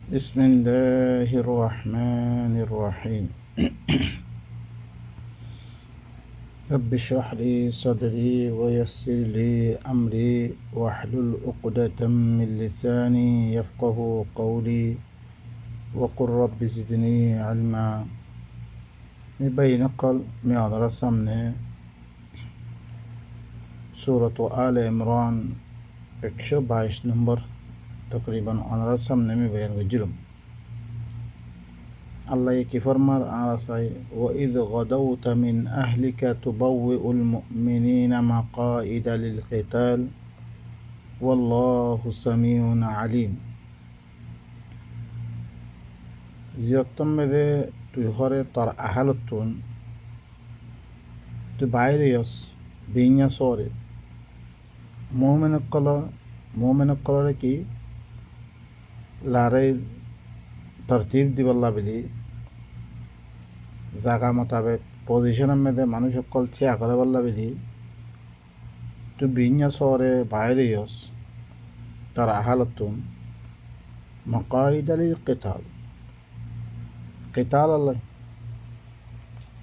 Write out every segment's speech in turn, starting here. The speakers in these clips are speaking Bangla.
بسم الله الرحمن الرحيم رب اشرح لي صدري ويسر لي أمري واحلل عقدة من لساني يفقه قولي وقل رب زدني علما نقل من رسمنا سورة آل عمران 122 نمبر تقريبا أنا رسمنا بين وجلم الله يكفرمر على صي وإذ غدوت من أهلك تبوئ المؤمنين مقاعد للقتال والله سميع عليم زيوتم ذي تيخوري تر أهلتون تبعيريوس بينيا صوري مؤمن القلا لكي لاري ترتیب دی والله بلی জাগা মোতাবেক পজিশনের মধ্যে মানুষ সকল থিয়া করে বললা বিধি তো বিন্যা শহরে বাইরেয়স তার আহালতুন মকাইদালি কেতাল আল্লাহ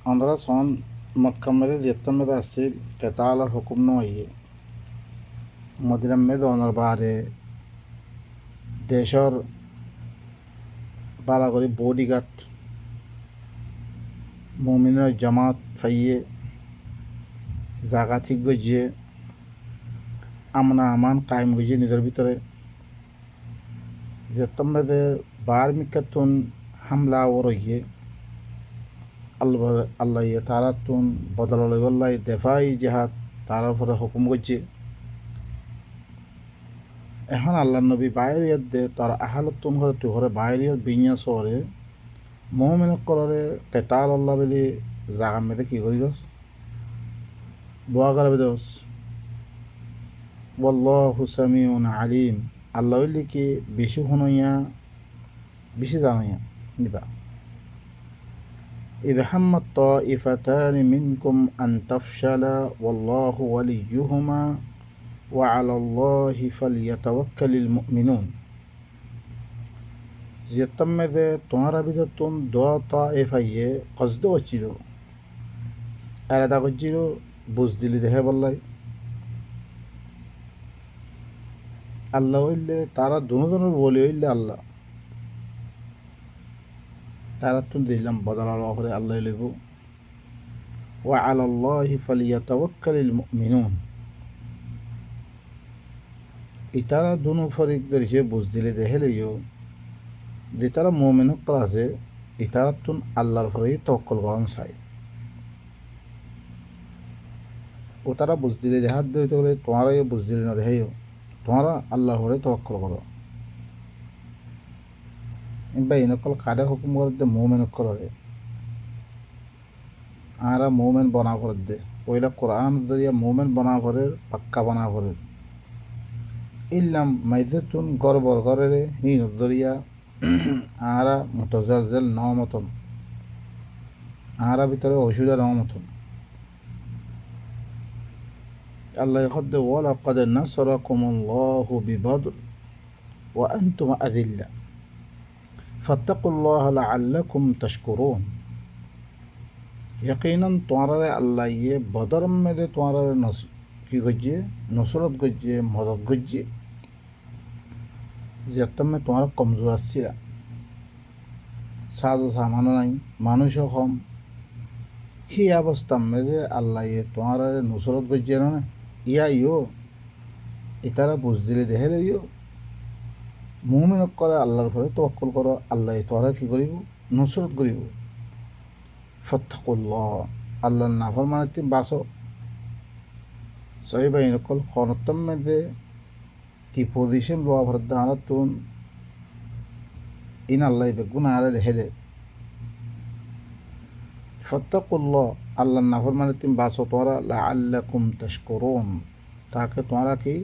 আমরা সন মক্কা মধ্যে যেতাম মধ্যে আসছিল কেতালের হুকুম নয় মদিনার মধ্যে অনার বাহারে দেশর বালা করি বডিগার্ড মুমিনের জামাত ফাইয়ে জাগা ঠিক গজিয়ে আমান কায়েম গজিয়ে নিজের ভিতরে যে তোমরা বার মিকাতুন হামলা ও রইয়ে আল্লাহ তারা তুন বদল বল্লাই দেফাই জেহাদ তার উপরে হুকুম করছে এখন আল্লাহ নবী বাইরিয়াত দে তার আহালতুন ঘরে তুই ঘরে বাইরিয়াত বিন্যাস করে মোহামেন কলরে কেতাল আল্লাহ বলি জাগা মেয়েতে কি করি দোস দোয়া করাবে দোস ওয়াল্লাহু সামিউন আলিম আল্লাহ বলি কি বেশি শুনইয়া বেশি জানাইয়া নিবা إذ هم الطائفتان منكم أن تفشلا والله وليهما وعلى الله فليتوكل المؤمنون যেতাম মেদে তোমার ভিতর দোয়া এফাইয়ে কসদ হচ্ছিল আলাদা করছিল বুঝ দিলি দেখে বললাই আল্লাহ হইলে তারা দুজনের বলি হইলে আল্লাহ তারা তো দিলাম বদলার অপরে আল্লাহ লিব ওয়া আলাল্লাহি ফালিয়াতাওয়াক্কালিল মুমিনুন ইতারা দুনো ফরিকদের সে বুঝ দিলে দেখে লইও যে তারা মোমেন আছে ইতারা তুন আল্লাহর ফরেই তওয়াক্কুল করন চাই ও তারা বুঝ দিলে দেহাত দিতে বলে তোমারাই বুঝ দিলে না রেহেও তোমরা আল্লাহর ফরে তওয়াক্কুল করো বা ইনকল কারে হুকুম করতে মোমেন করে আরা মোমেন বনা করে দে পয়লা কোরআন দরিয়া মোমেন বনা করে পাক্কা বনা করে ইল্লাম মাইজাতুন গর্বর করে হিন দরিয়া আরা মুতাজালজাল নমতন আরা ভিতরে অসুবিধা নমতন আল্লাহ খদ্দে ওয়ালাকাদ নাসরাকুমুল্লাহু বিবদর ওয়া আনতুম আযিল্লা ফাত্তাকুল্লাহ লাআল্লাকুম তাশকুরুন ইয়াকিনান তোমারে আল্লাহ ইয়ে বদর মেদে তোমারে কি গজিয়ে নসরত গজিয়ে মদত গজিয়ে যে তুমি তোমার কমজোর আসছিলা সাজ সামানো নাই মানুষও কম সেই অবস্থা মেদে আল্লাহ ইয়ে তোমার নসরত গজিয়ে না ইয়া ইও এটারা বুঝ দিলে দেখে ইও মুমিন করে আল্লাহর ফলে তওয়াক্কুল করো আল্লাহ তোরা কি করিব নসরত করিব ফাত্তাকুল্লাহ আল্লাহর নাফরমানিতে বাসো সহি বাই নকল খনতম মেদে কি পজিশন লোয়া ভরদা তুন ইন আল্লাহ বেগুন আরে দেখে দে ফাত্তাকুল্লাহ আল্লাহর নাফরমানিতে বাসো তোরা লাআল্লাকুম তাশকুরুন তাকে তোমরা কি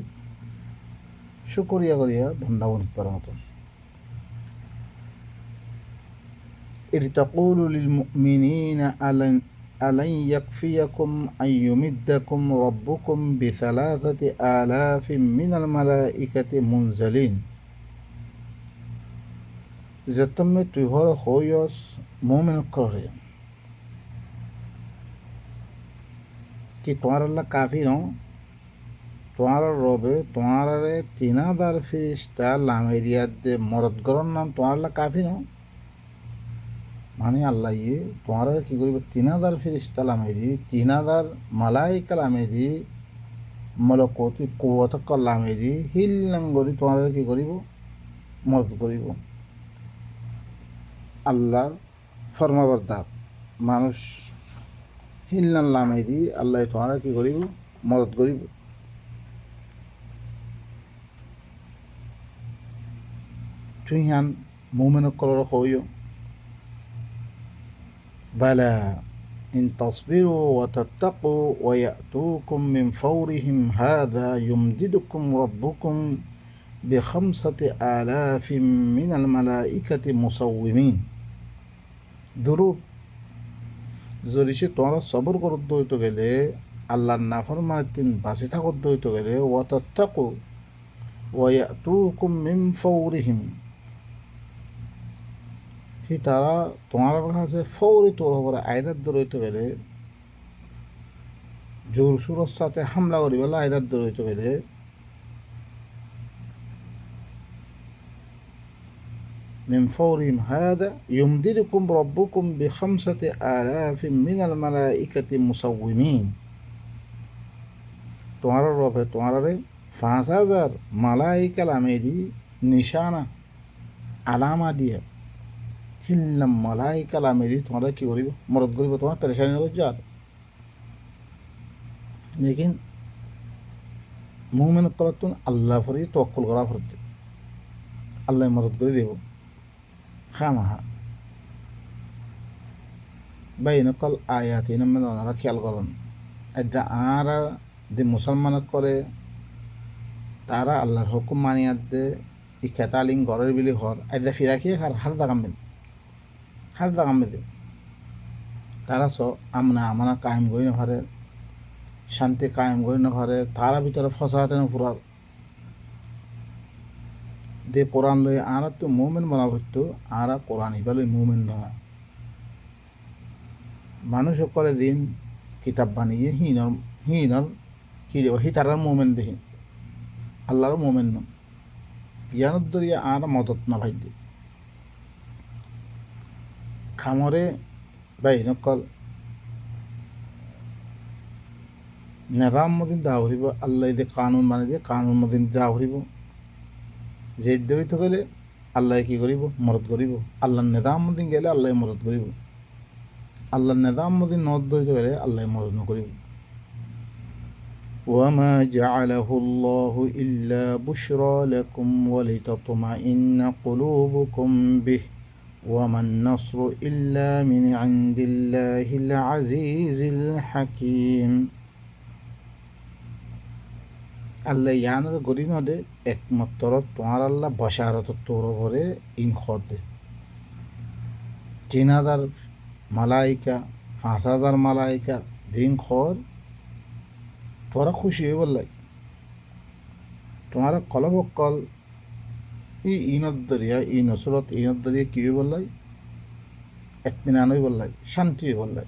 শুকরিয়া করিয়া বন্দাবন করার মতন إذ تقول للمؤمنين ألن يكفيكم أن يمدكم ربكم بثلاثة آلاف من الملائكة منزلين যেতমে তুই হর হইয়স মোমেন করে কি তোমার আল্লাহ কাফি ন তোমার রবে তোমার তিনাদার ফিরিস্তা লামেরিয়ার দে মরদ গরর নাম তোমার আল্লাহ কাফি ন মানে আল্লাহ ইয়ে তোমার কি করিব তিনাদার ফিরিস্তা লামেরি তিনাদার মালাইকা লামেরি মলকতি কুয়াতক লামেরি হিল্লাঙ্গরি তোমার কি করিব মরদ করিব আল্লাহর ফরমাবরদার মানুষ হিল্লান লামেরি আল্লাহ তোমার কি করিব মরদ করিব তুই হান মুমেন কলর কইও বালা ইন তাসবিরু ওয়া তাত্তাকু ওয়া ইয়াতুকুম মিন ফাওরিহিম হাযা ইউমদিদুকুম রাব্বুকুম বিখামসাতি আলাফিন মিনাল মালাইকাতি মুসাউওয়িমিন দুরূপ যদি সে তোমরা সবর করতে হইতে গেলে আল্লাহর নাফরমানের তিন বাঁচি থাকতে হইতে গেলে ওয়া তাত্তাকু ওয়া ইয়াতুকুম মিন ফাওরিহিম তারা তোমার কাছে ফৌরি তোর খবর আয়দার দৌড়াইতে গেলে জোর সুরর সাথে হামলা করি বলে আয়দার দৌড়াইতে গেলে من فورهم هذا يمددكم ربكم بخمسة آلاف من الملائكة مسومين তোমার রবে তোমার 5,000 মালাইকা লামেরি নিশানা আলামা দিয়ে হিল্লাম মালাইকা লামেরি তোমরা কি করিব মরদ করিব তোমার পেরেশানি নগর যার লেকিন মুমিন করাতুন আল্লাহ ফরি তওয়াক্কুল করা ফরতে আল্লাহ মদদ করে দেব খামাহা বাইনকল আয়াতি নামে ওনারা খেয়াল করেন এটা আর যে মুসলমান করে তারা আল্লাহর হুকুম মানিয়াত দে ই খেতালিং ঘরের বিলি ঘর আইদা ফিরাকিয়ে হার দাগাম দে তারা আমনা আমানা কায়েম গই না পারে শান্তি কায়েম গই না পারে তারা ভিতরে ফসাতে না পুরার দে কোরআন লই আর তো মুমিন বলা হইতো আর কোরআন ইবালই মুমিন নয় মানুষ করে দিন কিতাব বানিয়ে হিনর কি দেব হি তারার মুমিন দেখি আল্লাহর মুমিন ন ইয়ানত দরিয়া আর মদত না ভাই দি খামরে বাইনকল নিজাম মদিন দা হরিব আল্লাহ দে কানুন মানে দিয়ে কানুন মদিন দা হরিব যে দইতে গেলে আল্লাহ কি করিব মরদ করিব আল্লাহর নিজাম মদিন গেলে আল্লাহ মরদ করিব আল্লাহর নিজাম মদিন নদ দইতে গেলে আল্লাহ মরদ করিব وما جعله الله إلا بشرى لكم ولتطمئن قلوبكم به وما النصر إلا من عند الله العزيز الحكيم আল্লাহ ইয়ানোর গরি নদে একমাত্র তোমার আল্লাহ বশারত তোর ভরে ইন খদে 3,000 মালাইকা 5,000 মালাইকা দিন খর তোরা খুশি হয়ে বললাই তোমার কলবকল ইনত দরিয়া ই নসরত ইনত দরিয়া কি হয়ে বললাই এতমিনান হয়ে বললাই শান্তি হয়ে বললাই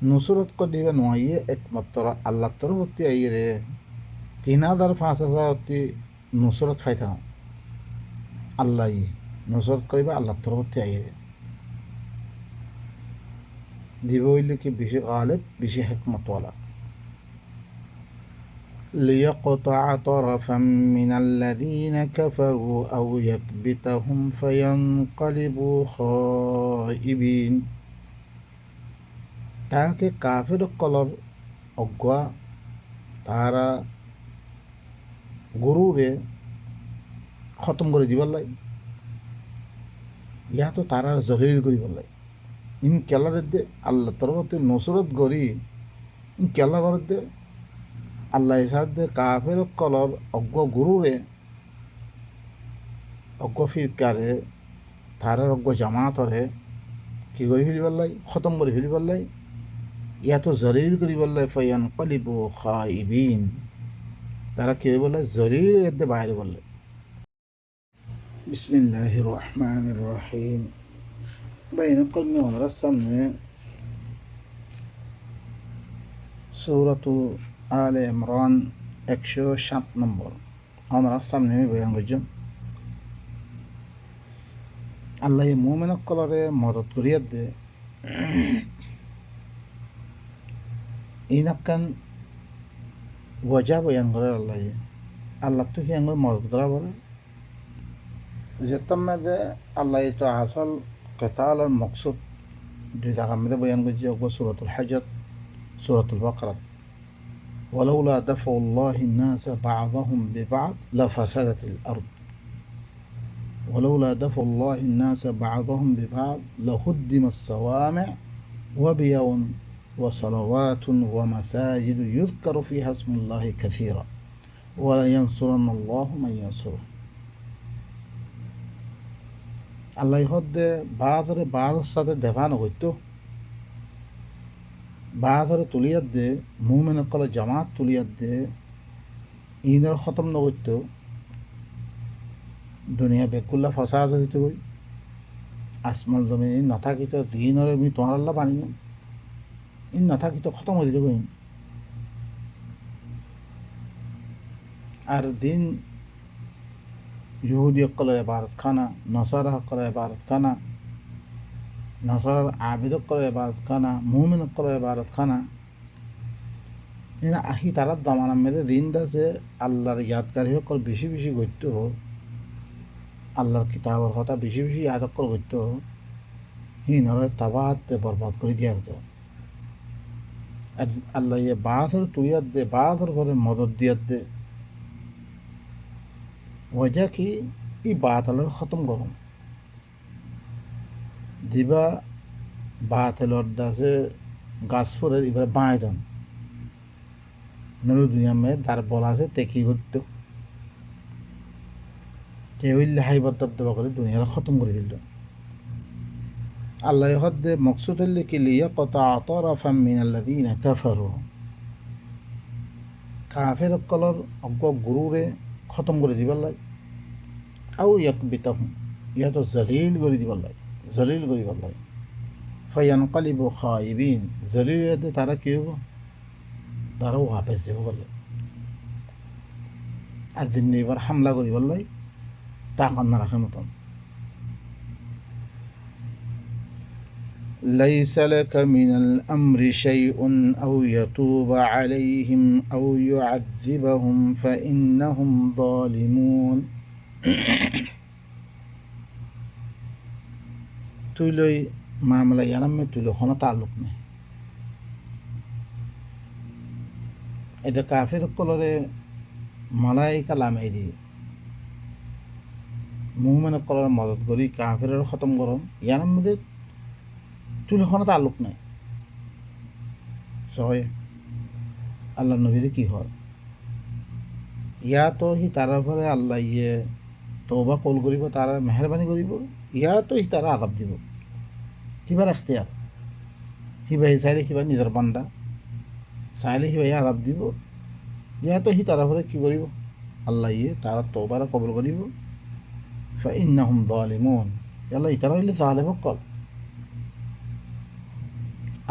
নুসরত को दिवे नोइए एकमात्र अल्लाह तरफ होती आई रे 3,000 5,000 होती नुसरत फायता अल्लाह ही नुसरत करीबा अल्लाह तरफ होती आई रे दिवोइले की बिशे गालिब बिशे हिकमत वाला ليقطع طرفا من الذين كفروا أو يكبتهم فينقلبوا خائبين তাকে কাফের কলর অজ্ঞা তারা গরুরে খতম করে দিবার লাই ইয়া তো তারা জলিল করিবার লাই ইন কেলার দে আল্লাহ তরফতে নসরত গরি ইন কেলা করে দে আল্লাহ সাথে কাফের কলর অজ্ঞ গরুরে অজ্ঞ ফিরকারে তারার অজ্ঞ জামাতরে কি করে ফেলিবার লাই খতম করে ফেলিবার লাই ইয়া তো জলিল করি বললে ফায়ান কলিবু খাইবিন তারা কি বলে জলিল এতে বাইরে বললে বিসমিল্লাহির রহমানির রহিম। বাইনকল में हमारा सामने सूरतु आल इमरान 107 নম্বর हमारा सामने में बयान করছি। আল্লাহ মুমিন কলরে মদত করিয়া দে ইনাকান ওয়াজা বয়ান করে আল্লাহ তো কি আঙ্গুর মদত করা বলে যেতম মধ্যে আল্লাহ তো আসল কেতাল আর মকসুদ দুই জায়গার মধ্যে বয়ান করছি। সূরাতুল হজর, সূরাতুল বাকরা। ولولا دفع الله الناس بعضهم ببعض لفسدت الأرض ولولا دفع الله الناس بعضهم ببعض لهدم الصوامع وبيع وصلوات ومساجد يذكر فيها اسم الله كثيرا ولينصرن الله من ينصره। আল্লাহ হদ্দে বাহাদরে বাহাদুর সাথে দেখানো হইতো, বাহাদরে তুলিয়ার দে মুমিন কলে জামাত তুলিয়ার দে ইনের খতম নগত্য দুনিয়া বেকুল্লা ফসাদ হইতে গই আসমান জমি নাথাকিত দিনরে আমি তোমার আল্লাহ বানি ইন নাথাকিত খতম হয়ে দিতে গই। আর দিন ইহুদি সকলের ইবাদত খানা, নসারা সকলের ইবাদত খানা, নসারার আবিদ সকলের ইবাদত খানা, মুমিন সকলের ইবাদত খানা। আহি তারার দামানার মেয়েদের দিনটা যে আল্লাহর ইয়াদকারী সকল বেশি বেশি গত্য হোক, আল্লাহর কিতাবের কথা বেশি বেশি ইয়াদ সকল গত্য হোক, হিনরে তাবাহাতে বরবাদ করে দিয়া হতো। আল্লাহ ইয়ে বাহাদুর তুইয়ার দে, বাহাদুর করে মদত দিয়ার দে। वजह की ये बातलर ख़त्म करूँ दिबा बातलर दासे गाछफोर इबार बाँधन नरु दुनिया में दार बोला से तेकी करते तेविल हाई बदर दबा करे दुनिया ख़त्म कर दिल। अल्लाह हद मकसूद के लिए क़ता तरफ़न मिन अल्लज़ीन कफ़रू काफिर कलर अगो गुरुरे खत्म করে দিবার লাই আও ইয়াকবিতাহুম ইয়া তো জলিল করে দিবার লাই, জলিল করিবার লাই। ফায়ানকালিবু খাইবিন জলিলতে তারা কি হবো, তারাও হাফেজ যাব বলে। আর দিন এবার হামলা করিবার লাই তা কান্না রাখে মতন। ليس لك من الأمر شيء أو يتوب عليهم أو يعذبهم فإنهم ظالمون। তুইলই মামলা ইয়ানামে তুইল কোনো তাল্লুক নেই। এটা কাফের কলরে মালাইকা লামাই দিয়ে মুমিন কলরে মদত করি কাফের খতম করম ইয়ানার মধ্যে তুলে কোনো তাল্লুক নাই। সবাই আল্লাহ নবীরে কি হয় ইয়া তো হি তারার পরে আল্লাহ ইয়ে তওবা কল করিব, তারা মেহরবানি করিব, ইয়া তো হি তারা আগাব দিব। কিবার এখতিয়ার সিবাই চাইলে সিবা নিজের বান্দা চাইলে সিবাই আগাব দিব। ইয়া তো হি তারার পরে কি করিব আল্লাহ ইয়ে তারা তওবারা কবুল করিব। ফাইন্নাহুম যালিমুন আল্লাহ ইতারা হইলে জালেম কল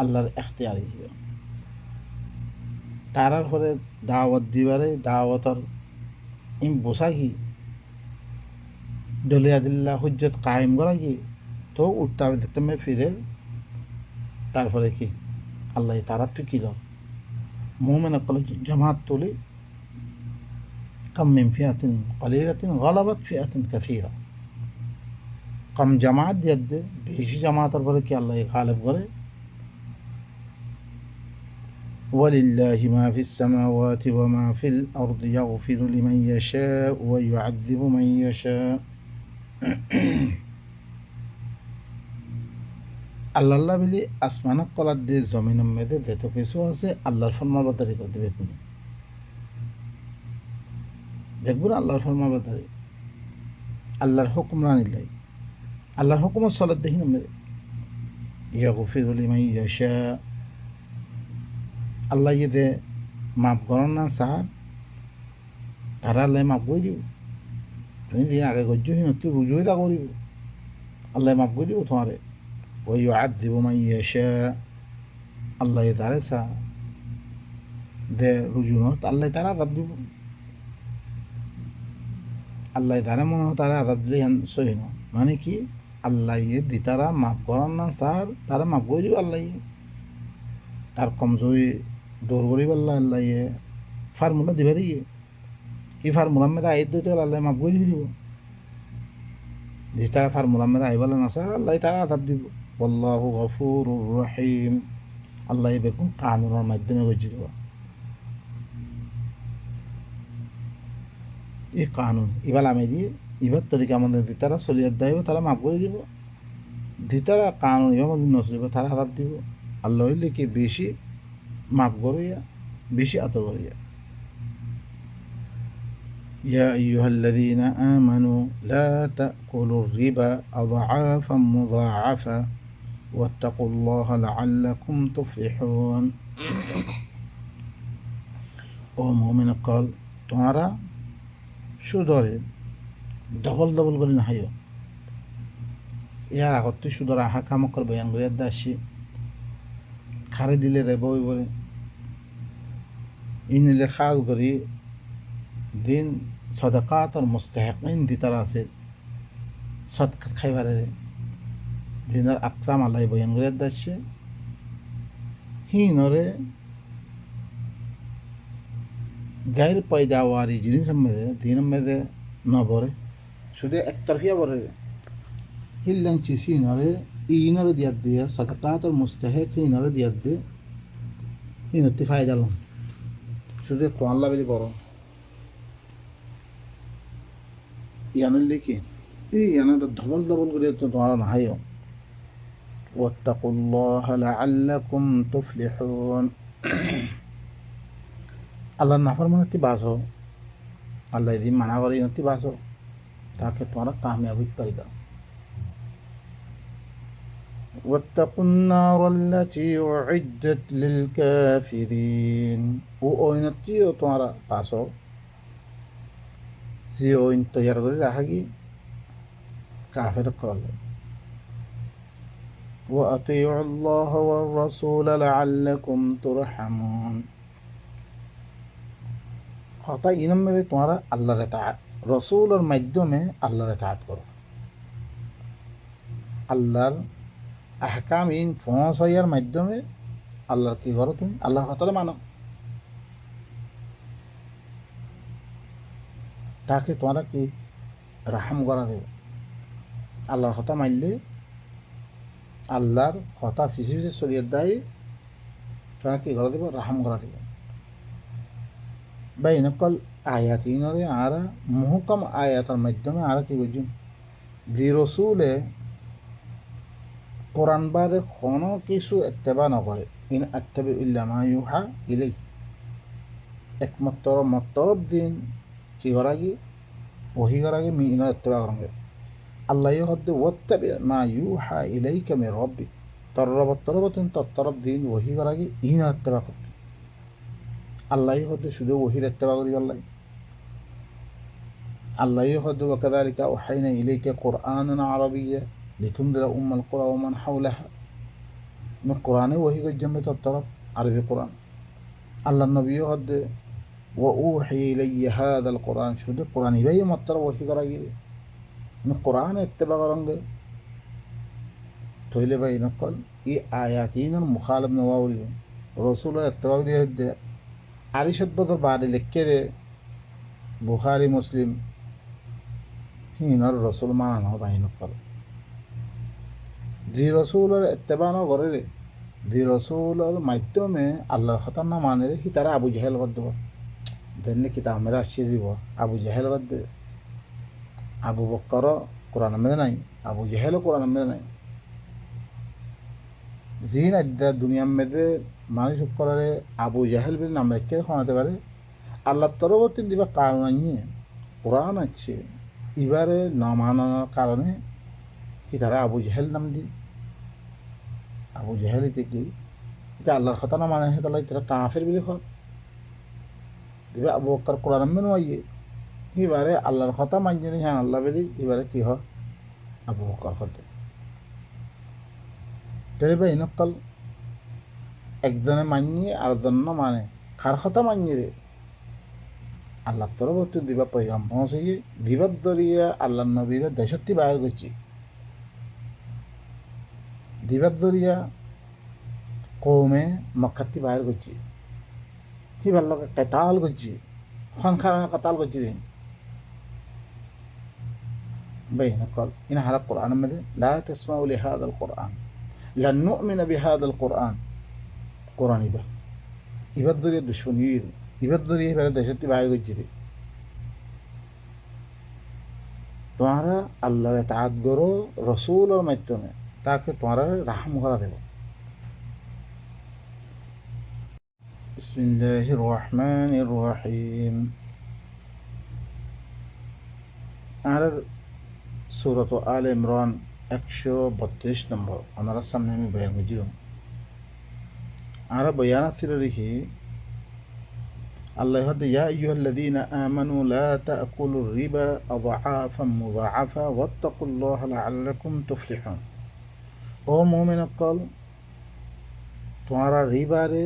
আল্লাহর এখতিয়ার হিসেবে তারার পরে দাওয়াত দিবারে দাওয়াতর ইম বসা কি দলিয়াদিল্লা হুজ্জত কায়েম করা কি তো উঠতে দেখতে মেয়ে ফিরে তারপরে কি আল্লাহ তারা তো কি মুমিন জামাত তুলি কম মিন ফিয়াতিন কলিলাতিন গালাবাত ফিয়াতিন কাসীরা। কম জামাত দিয়ে দে বেশি জামাতের পরে কি আল্লাহ গালেব করে। ولله ما في السماوات وما في الأرض يغفر لمن يشاء ويعذب من يشاء। আল্লাহ বলি আসমানক কলার দিয়ে জমিনের মেয়েদের যেত কিছু আছে আল্লাহর ফরমাবরদারি করতে দেখুন, দেখবো না আল্লাহর ফরমাবরদারি আল্লাহর হুকুমরানি লাই আল্লাহর হুকুমত চলার দেখি না মেয়ে ইয়াগফিরু লিমান ইয়াশা। আল্লাহ ইয়ে মাফ করেন না সাহার তারা আল্লাহ মাফ করে দিব। তুমি দিন আগে করছো তুই রুজুই তা করিব আল্লাহ মাফ করে দিব তোমারে ওই আদিব মাইয়াশা আল্লাহ তারে চা দে রুজু ন আল্লাহ তারা আদাব দিব আল্লাহ তারা মনে হয় তারা আদাব দিলে সহি ন মানে কি আল্লাহ দিতারা মাফ করার না স্যার তারা মাফ করে দিব আল্লাহ তার কমজোরি দৌড় করি আল্লাহ আল্লাহ ফার্মুলা দিবে দিয়ে কি ফার্মুলা মেয়েদা আই দিতে আল্লাহ মাফ করে দিব যে তারা ফার্মুলা মেয়েদা আই বলে না স্যার আল্লাহ তারা আদাব দিব আল্লাহু গফুরুর রহিম আল্লাহ বেকুম কানুনের মাধ্যমে গজি দেব এই কানুন এবার আমি দিয়ে এবার তরিকা আমাদের দিতারা চলিয়ার দায়ব তারা মাফ করে দিব দিতারা কানুন এবার আমাদের নচলিব তারা আদাব দিব আল্লাহ হইলে কি বেশি মাফ করিয়া বেশি আদর করিয়া يا أيها الذين آمنوا لا تأكلوا الربا أضعافا مضاعفة واتقوا الله لعلكم تفلحون ও মুমিন কল তোমারা সুদরে ডবল ডবল করে না হাইও ইয়ার আগত তুই সুদর আহা কাম কর বয়ান করে দাসি খারে দিলে রে বই বলে ইনিলে খাল করি দিন সদাকাত আর মুস্তাহিকিন দিতার আছে সদকাত খাইবারে দিনের আকসাম আল্লাহ বয়ান করে দাসি হিনরে গায়ের পয়দাওয়ারি জিনিস মেয়েদে দিন মেয়েদে ন বরে শুধু একতরফিয়া বরে হিল্লাং চিসি ইনরে ইনরে দিয়ার দিয়ে সদাকাত আর মুস্তাহিক ইনরে দিয়ার দিয়ে ইনতি ফায়দা লম শুধু তো আল্লাহ বেলি বড় ইয়ানুল লিখি এই ইয়ানুটা ডবল ডবল করে তো তোমার না হাইও ওয়াত্তাকুল্লাহ লাআল্লাকুম তুফলিহুন আল্লাহর নাফরমানি বাঁচো আল্লাহ যদি মানা করে ইনতি বাঁচো তাকে তোমরা কামিয়াব হইতে পারিবা واتقوا النار التي أعدت للكافرين وإنتي تومارا باسو زيو إن تيار غري راهي كافر قال وأطيعوا الله والرسول لعلكم ترحمون خطأ إنما تومارا الله رتاعت رسول المجدومه الله رتاعت করো আল্লাহর আহকাম ইন পৌঁছাইয়ার মাধ্যমে আল্লাহর কি করো তুমি আল্লাহর কথাটা মানো তাকে তোমরা কি রাহাম করা দেবে আল্লাহর কথা মানলে আল্লাহর কথা ফিসি ফিসি চলিয়ে দেয় তোমরা কি করা দেবে রাহাম করা দেবে বা ইনকল আয়াত ইনরে আর মুহকাম আয়াতের মাধ্যমে আর কি বুঝুন যে রসুলে কোরআন বাদে কোনো কিছু এত্তেবা নকরে ইন আত্তাবি ইল্লা মা ইউহা ইলাই একমাত্র দিন কি করা কি ওহি করা কি মি ইনা এত্তেবা করেন আল্লাহ হদ্দে ওয়াত্তাবি মা ইউহা ইলাইকা মির রাব্বিক তরবতিন তরব দিন ওহি করা কি ইনা এত্তেবা করতে আল্লাহ হদ্দে শুধু ওহির এত্তেবা করি আল্লাহ হদ্দে ওয়াকাযালিকা ওহাইনা ইলাইকা কুরআনান আরাবিয়্যা لتنذر القرى ومن حولها من القرآن وهي جنبة الطرف عربي قرآن الله النبي قد وأوحي إلي هذا القرآن شو ده القرآن يبي مطر وهي قراجي من القرآن اتبع رنگ تويله بي نقول إيه آياتين المخالف نواولي رسول اتبع ده عريشة بدر بعد لكده بخاري مسلم هنا الرسول معنا هو بين نقول যে রসুলের এত্তেবা না করে রে যে রসুলের মাধ্যমে আল্লাহর কথা না মানে রে তারা আবু জাহেল কর দেব দেননি কিতাব মেয়েদা আসছে দিব আবু জাহেল কর দে আবু বক্কর কোরআন মেদে নাই আবু জাহেলও কোরআন মেদে নাই জি না দুনিয়ার মেদে মানুষ করে আবু জাহেল বলে নাম রেখে শোনাতে পারে আল্লাহর তরবর্তী দিবা কারণ আনিয়ে কোরআন আছে এবারে না মানানোর কারণে তারা আবু জাহেল নাম দি আবু জাহেল কি এটা আল্লাহর কথা না মানে তাহলে তারা কাফের বলে হয় দিবে আবু বকর কোরআন মেন ওয়াইয়ে হিবারে আল্লাহর কথা মানছে হ্যাঁ আল্লাহ বেরি হিবারে কি হয় আবু বকর হতে তেরে ভাই নকল একজনে মানিয়ে আরেকজন মানে কার কথা মানিয়ে রে আল্লাহ তরফ দিবা পয়গাম পৌঁছে গিয়ে দিবার দরিয়া আল্লাহ নবীরে দেশত্তি বাইর করছি দিবার দরিয়া কৌমে মক্কাত্তি বাইর করছি হিবার লোক কেতাল করছি খনখারানা কাতাল করছি দিন بين قال إن هذا القرآن ماذا لا تسمعوا لهذا القرآن لن نؤمن بهذا القرآن قرآن إبا إبا الدريا دشمن يريد إبا الدريا بلا دشتي بعيد وجدي तुम्हारा अल्लाह इताअत करो रसूल और माध्यमे ताकि तुम्हारा रहम करा देबो बिस्मिल्लाहिर रहमानिर रहीम আর सूरत आल इमरान 132 नंबर हमारा सामने में बयान मुझे आरा बयान सिर रही अल्लाह या अय्युहल्लज़ीना आमनू ला ताकुलुर रिबा अज़आफा मुज़ाअफा वत्तकुल्लाहा लअल्लकुम तुफ्लिहून ओ मोमिन कल तुम्हारा रिबा रे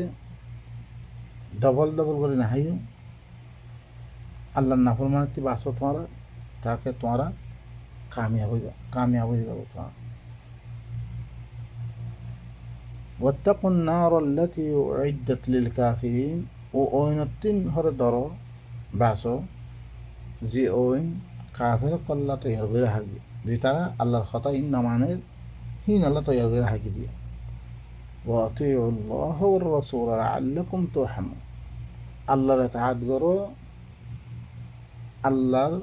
डबल डबल करे ना हाइयो अल्लाह नाफरमानी बासो तुम्हारा ताकि तुम्हारा कामयाब हो जाएगा वत्तकुन नार अल्लती उइद्दत लिलकाफिरीन ओ ओइनतिन हर दरो बासो जी ओइन काफिर कल्ला तैयार করে হাগি যে তারা আল্লাহর কথা ইন্না মানে হিন আল্লাহ তৈয়ার করে হাগি দিয়ে ওয়াতিউ আল্লাহ ওয়ার রাসূল লাআল্লাকুম তুরহামুন আল্লাহর ইতাআত করো আল্লাহর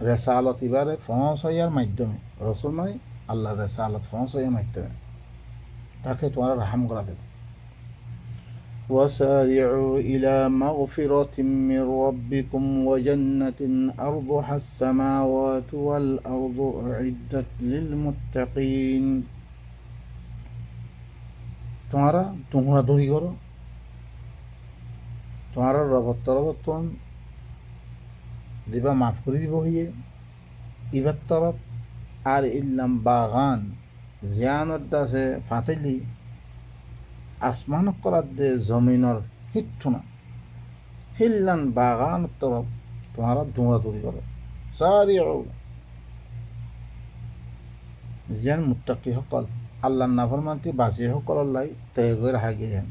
রেসালত এবারে পৌঁছাইয়ার মাধ্যমে রসুল মানে আল্লাহর রেসালত পৌঁছাইয়ার মাধ্যমে তাকে তোমার রাহাম করা দেবে وسارعوا إلى مغفرة من ربكم وجنة أرضها السماوات والأرض أعدت للمتقين তোমরা দৌড়ি করো তোমার রবত তরবতন দিবা মাফ করে দিব হইয়ে ইবার তরফ আর ইল্লাম বাগান জিয়ানত দাসে ফাতেলি আসমান করার দে জমিনর হিট্টু না হিল্লান বাগান তরফ তোমারা দৌড়াদৌড়ি করো সারিউ জিয়ান মুত্তাকি সকল আল্লাহর নাফরমানতি বাসি সকল লাই তৈরি হাগিয়ে হেন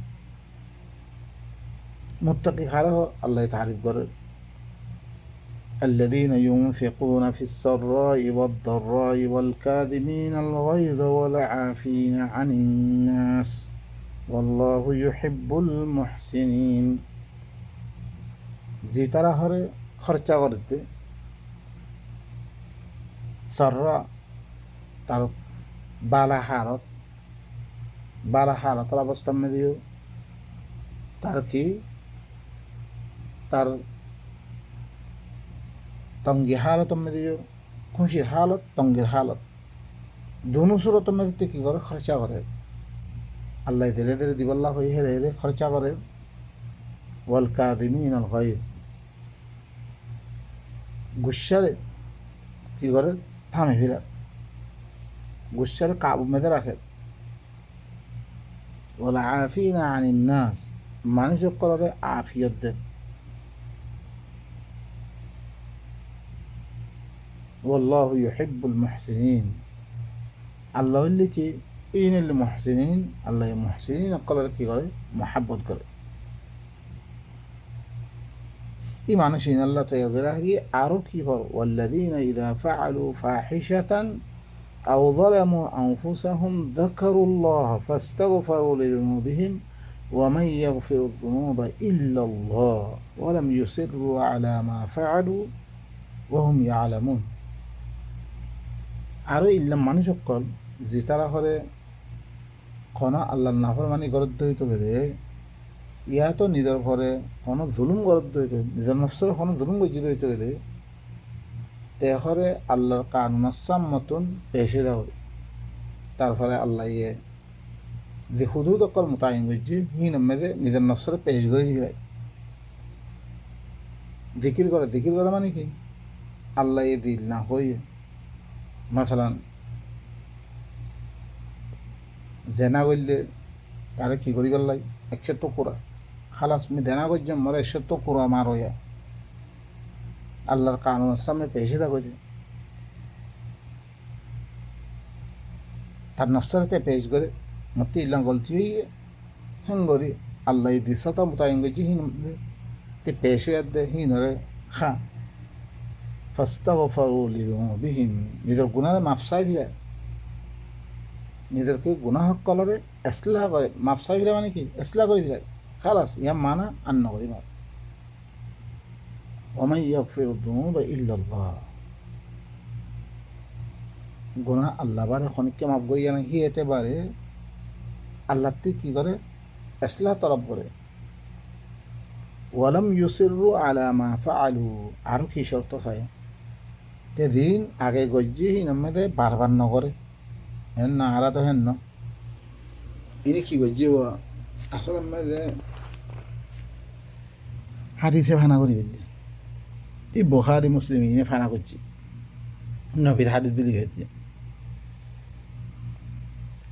মুত্তাকি খারে আল্লাহ তারিফ করে الذين ينفقون في السراء والضراء والكاظمين الغيظ والعافين عن الناس والله يحب المحسنين যে তারা হরে খরচা করতে সররা তার বালা হালত অবস্থা মে দিও তার কি তার तंगी हालत में दियो खुशी हालत तंगीर हालत दोनों सूरत में दिते की करे खर्चा करे अल्लाह धीरे धीरे दिवल्ला हो हेरे हेरे खर्चा करे वल कादिमीन अल गैज़ गुस्सारे की करे थामे फिरा गुस्सारे काबू में रखे वल आफीना अनिन नास मानुष करे आफियत दे والله يحب المحسنين الله اللي كي إين المحسنين الله المحسنين قال لك يقول محبت قال إيمان شين الله تيغيره أرو كيفر والذين إذا فعلوا فاحشة أو ظلموا أنفسهم ذكروا الله فاستغفروا لذنوبهم ومن يغفر الذنوب إلا الله ولم يصروا على ما فعلوا وهم يعلمون আরও ইল্লাম মানুষ সকল যে তারা করে কোনো আল্লাহর নাফরমানি গরদ্দ হইতে পেরে ইয়া তো নিজের ঘরে কোনো জুলুম গরদ্দ হইতে নিজের নফসের কোনো জুলুম গজিত হইতে পেরে তে ঘরে আল্লাহর কানুনাসাম মতন পেশে দেওয়া তার ফলে আল্লাহ ইয়ে যে হুদুদ অকল মোতায়েন করছে হি নমেদে নিজের নফসের পেশ করে দিবে জিকির করে মানে কি আল্লাহ এ দিল না হয়ে মাসালান জেনা করলে তারে কি করি পেলাই 100 টুকুরা খালাস আমি দেনা করছি মরে 100 টুকুরা মার হইয়া আল্লাহর কানুনের সামনে পেশে দা করি তার নফসরাতে পেশ করে মতি ইল্লাম গলতি হইয়ে হেন করি আল্লাহ দিস তা মোতায়েন করছি হিন তে পেশ হয়ে দে হিনরে খা ফাস্তাগফারু লিযুনুবিহিম নিজের গুনাহে মাফ চাই দিয়ে নিজেরকে গুনাহ কলরে ইসলাহ করে মাফ চাই দিলে মানে কি ইসলাহ করে দিলে খালাস ইয়া মানা আন্ন করি মাফ ওমান ইয়াগফিরু যুনুবা ইল্লাল্লাহ গুনাহ আল্লাহ বারে খনিককে মাফ করি না হি এতে বারে আল্লাহ তে কি করে ইসলাহ তলব করে ওয়ালাম ইউসিরু আলা মা ফাআলু আর কি শর্ত চাই তে দিন আগে গজ্জি হিনমে বারবার নগরে হেন না আরা তো হেন ন ইনি কি গজ্জি আসলে মেয়ে হাদিসে ফানা করি বললি এই বুখারী মুসলিম ইনে ফানা করছি নবীর হাদিস বিলি হয়েছে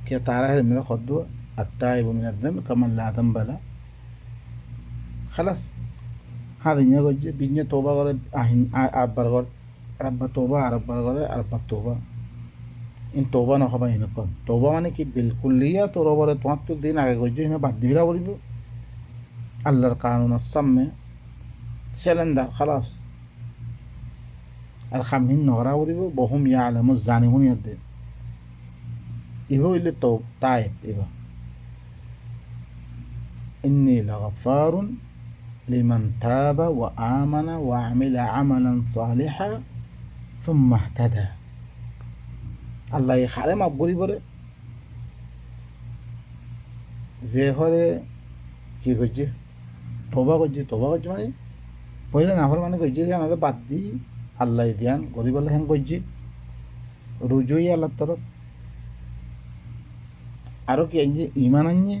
কে তারা হের মেয়ে খদ্দ আত্তাইবু মিনাদ যামবি কামান লা যামবা লা খালাস হাদিনে গজ্জি বিনে তওবা করে আহিন আরবার করে আরবার তওবা আরবার করে আরবার তওবা ইন তওবা না হবা ইন কোন তওবা মানে কি বিলকুলিয়া তোর ওপরে ৭৫ দিন আগে গজ্জি হিনে বাদ দিবিরা বলিব আল্লাহর কানুনের সামনে চ্যালেঞ্জার খালাস আর খামহিন নহরা করিব বহুম ইয়ালামু জানিহুন ইয়াদে ইবো ইলে তো তাইব ইবা ইন্নী লাগাফারুন লিমান তাবা ওয়া আমানা ওয়া আমিলা আমালান সালিহা সুম্মা ইহতাদা আল্লাহ খারে মাফ করিবরে যে হরে কি করছে তওবা করছে মানে পয়লা নাফর মানে করছে যে বাদ দি আল্লাহ ধ্যান গরিবলে হেন করছি রুজুই আল্লাহ তরফ আরো কি আনছে ইমান আনছে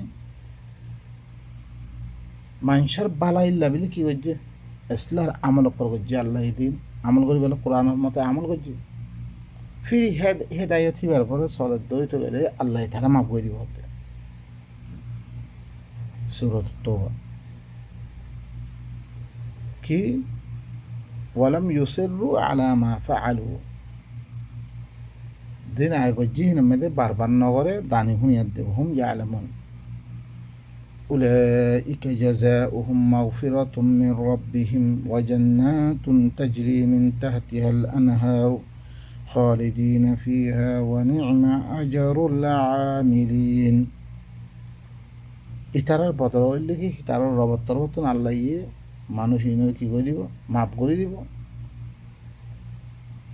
মানুষের বালা ইল্লা বলে কি করছে ইসলার আমল করছে আল্লাহ দিন আমল করি বলে কোরআনের মতে আমল করছে ফির হেদায়ত হিবার পরে চলে দই তো গেলে আল্লাহ তারা মাফ করে দিব সূরাত তাওবা কি ওয়ালাম ইউসিরু আলা মা ফাআলু দিন আগে গজ্জি হিনমে বারবার নগরে দানি হুনিয়াত দেব হুম ইয়ালামুন উলাইকা জাযাউহুম মাগফিরাতুম মির রাব্বিহিম ওয়া জান্নাতুন তাজরি মিন তাহতিহাল আনহার খালিদিনা ফিহা ওয়া নি'মা আজরুল আমিলিন ইতারার বদল হইলে কি ইতারার রবত তরবতন আল্লাহ ইয়ে মানুষ ইনের কি করে দিব মাফ করে দিব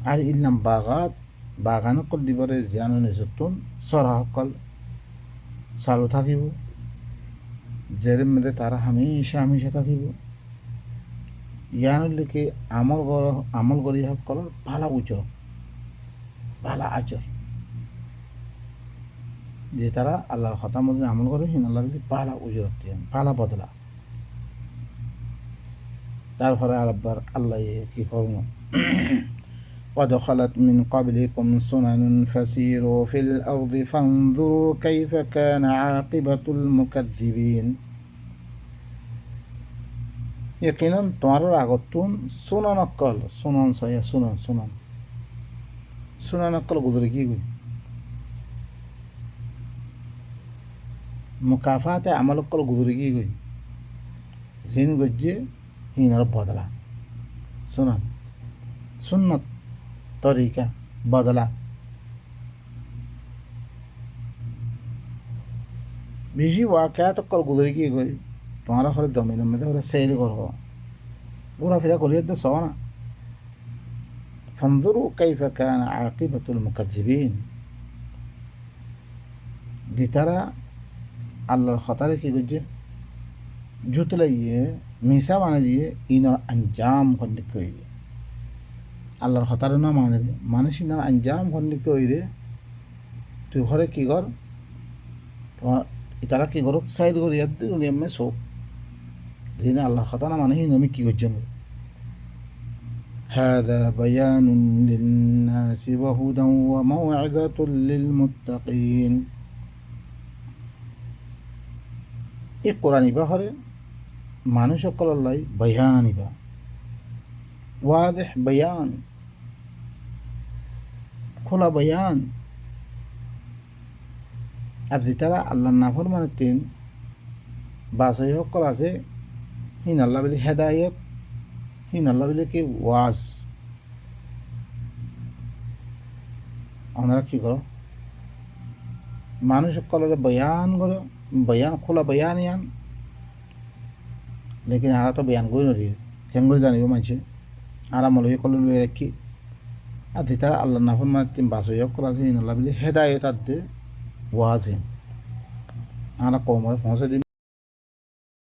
আর ইল্লাম বাগান অকল দিবরে জিয়ানো নিজতুন চরা সকল চালু থাকিব জেরের মধ্যে তারা হামেশা থাকিব ইয়ানোর লিখে আমল করি সকলের ভালা উচর ভালা আচর যে তারা আল্লাহর কথা মধ্যে আমল করে হিন আল্লাহ ভালা উজর ভালা বদলা তারপরে আরেকবার আল্লাহ কি করব قد خلت من قبلكم سنن فسيروا في الأرض فانظروا كيف كان عاقبة المكذبين يقينا তোমার আগতুন সুনান অকল সুনান সয়া সুনান অকল গুজরে কি গই মুকাফাতে আমল অকল গুজরে কি গই জিন গজ্জে হিনার বদলা সুন্নত তরিকা বদলা বেশি ওয়াকাত কল গুজরি কি কই তোমার ঘরে জমিনের মধ্যে ওরা সেল করবো ঘোরাফেরা করিয়ে তো সব না ফানজুরু কাইফা কানা আকিবাতুল মুকাজ্জিবিন দিতারা আল্লাহর খতারে কি করছে জুতলাইয়ে মিশা বানা দিয়ে ইনার আঞ্জাম খন্ডিক কইরে আল্লাহর খতারে না মানুষ ইনার আঞ্জাম খন্ডিক কইরে তুই ঘরে কি কর তারা কি করুক সাইড করি এমনি শোক দিনে আল্লাহর কথা না মানে আমি কি করছেন هذا بيان للناس وهدى وموعظة للمتقين এই কোরআন ইবাহরে মানুষ সকলাই বয়ান ইবা ওয়াদিহ বয়ান খোলা বয়ান আর যেতারা আল্লাহ নাফরমানে তিন বাসই সকল আছে হিন আল্লাহ বলে হেদায়ত হিন আল্লাহ বলে কি ওয়াজ আপনারা কি করো মানুষ সকলের বয়ান করো বয়ান খোলা বয়ান ইয়ান লেকিন আরা তো বয়ান করে নদী কেন করে জানিব মানছে আরা মলহি কলে লুয়ে রাখি আর যেতারা আল্লাহ নাফরমানে তিন বাসই সকল আছে হিন আল্লাহ বলে হেদায়ত আর দে ওয়াজ আমরা কমরে পৌঁছে দিন